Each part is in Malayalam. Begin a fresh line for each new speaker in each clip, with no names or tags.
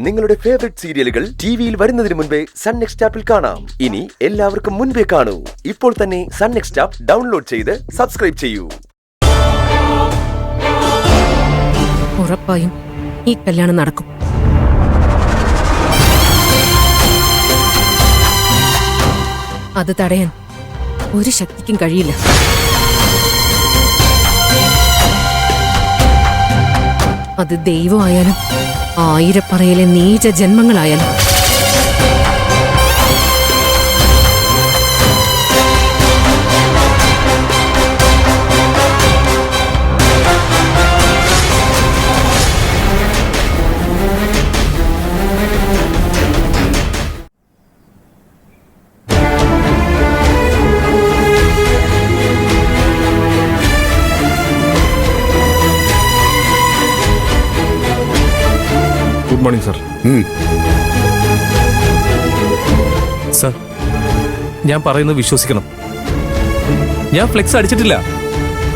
നിങ്ങളുടെ ഫേവറേറ്റ് സീരിയലുകൾ ടിവിയിൽ വരുന്നതിന് മുൻപേ സൺ നെക്സ്റ്റ് ആപ്പിൽ കാണാം. ഇനി എല്ലാവർക്കും മുൻപേ കാണൂ. ഇപ്പോൾ തന്നെ സൺ നെക്സ്റ്റ് ആപ്പ് ഡൗൺലോഡ് ചെയ്ത് സബ്സ്ക്രൈബ് ചെയ്യൂ.
ഉറപ്പായും ഈ കല്യാണം നടക്കും. അത് തടയാൻ ഒരു ശക്തിക്കും കഴിയില്ല. അത് ദൈവമായാലും ആയിരപ്പറയിലെ നീച ജന്മങ്ങളായാലും.
Good morning sir. സർ, ഞാൻ പറയുന്നത് വിശ്വസിക്കണം. ഞാൻ ഫ്ലെക്സ് അടിച്ചിട്ടില്ല.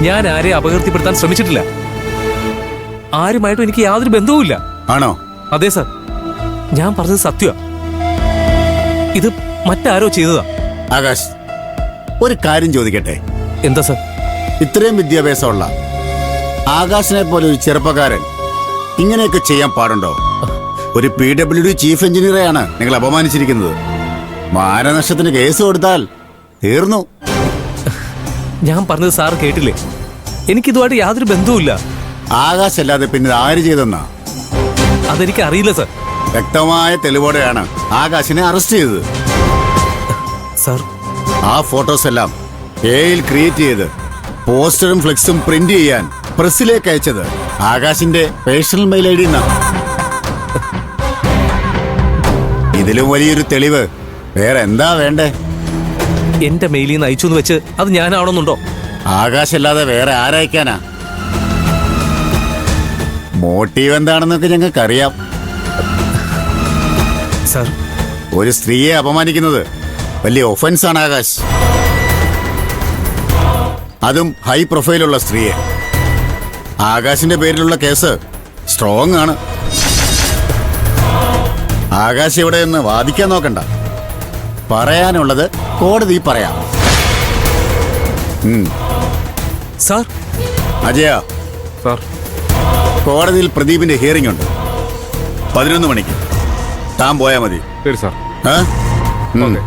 ഞാൻ ആരെയും അപകീർത്തിപ്പെടുത്താൻ ശ്രമിച്ചിട്ടില്ല. ആരുമായിട്ടും എനിക്ക് യാതൊരു ബന്ധവുമില്ല.
ആണോ?
അതെ സർ, ഞാൻ പറഞ്ഞത് സത്യ. ഇത് മറ്റാരോ ചെയ്തതാ.
ആകാശ്, ഒരു കാര്യം ചോദിക്കട്ടെ?
എന്താ സർ?
ഇത്രയും വിദ്യാഭ്യാസമുള്ള ആകാശിനെ പോലെ ഒരു ചെറുപ്പക്കാരൻ ഇങ്ങനെയൊക്കെ ചെയ്യാൻ പാടുണ്ടോ? ഒരു PWD ചീഫ് എഞ്ചിനീയറെയാണ് നിങ്ങൾ അപമാനിച്ചിരിക്കുന്നത്. മാനനഷ്ടത്തിന് കേസ് കൊടുത്താൽ തീർന്നു.
ഞാൻ പറഞ്ഞത് സാർ കേട്ടില്ലേ? എനിക്കിതുമായിട്ട് യാതൊരു ബന്ധവുമില്ല.
ആകാശ് അല്ലാതെ പിന്നെ ആര് ചെയ്തെന്നാ?
അതെനിക്ക് അറിയില്ല സർ.
വ്യക്തമായ തെളിവോടെയാണ് ആകാശിനെ അറസ്റ്റ് ചെയ്തത്.
സർ,
ആ ഫോട്ടോസ് എല്ലാം AI ക്രിയേറ്റ് ചെയ്ത് പോസ്റ്ററും ഫ്ലെക്സും പ്രിന്റ് ചെയ്യാൻ പ്രസ്സിലേക്ക് അയച്ചത് ആകാശിന്റെ പേഴ്സണൽ മെയിൽ ID എന്നാണ്. ഇതിലും വലിയൊരു തെളിവ് വേറെ എന്താ വേണ്ടേ?
എന്റെ മെയിലിൽ നിന്ന് അയച്ചു എന്ന് വെച്ച് അത് ഞാനാവണമെന്നുണ്ടോ?
ആകാശല്ലാതെ വേറെ ആരയക്കാനാ? മോട്ടീവ് എന്താണെന്നൊക്കെ ഞങ്ങൾക്കറിയാം.
സർ,
ഒരു സ്ത്രീയെ അപമാനിക്കുന്നത് വലിയ ഒഫൻസ് ആണ് ആകാശ്. അതും ഹൈ പ്രൊഫൈലുള്ള സ്ത്രീയെ. ആകാശിന്റെ പേരിലുള്ള കേസ് സ്ട്രോങ് ആണ്. ആകാശ് ഇവിടെ നിന്ന് വാദിക്കാൻ നോക്കണ്ട. പറയാനുള്ളത് കോടതി പറയാം.
സാർ.
അജയ
സാർ,
കോടതിയിൽ പ്രദീപിന്റെ ഹിയറിംഗ് ഉണ്ട്. 11 മണിക്ക് താൻ പോയാ മതി.
ശരി സാർ.
ഓക്കെ.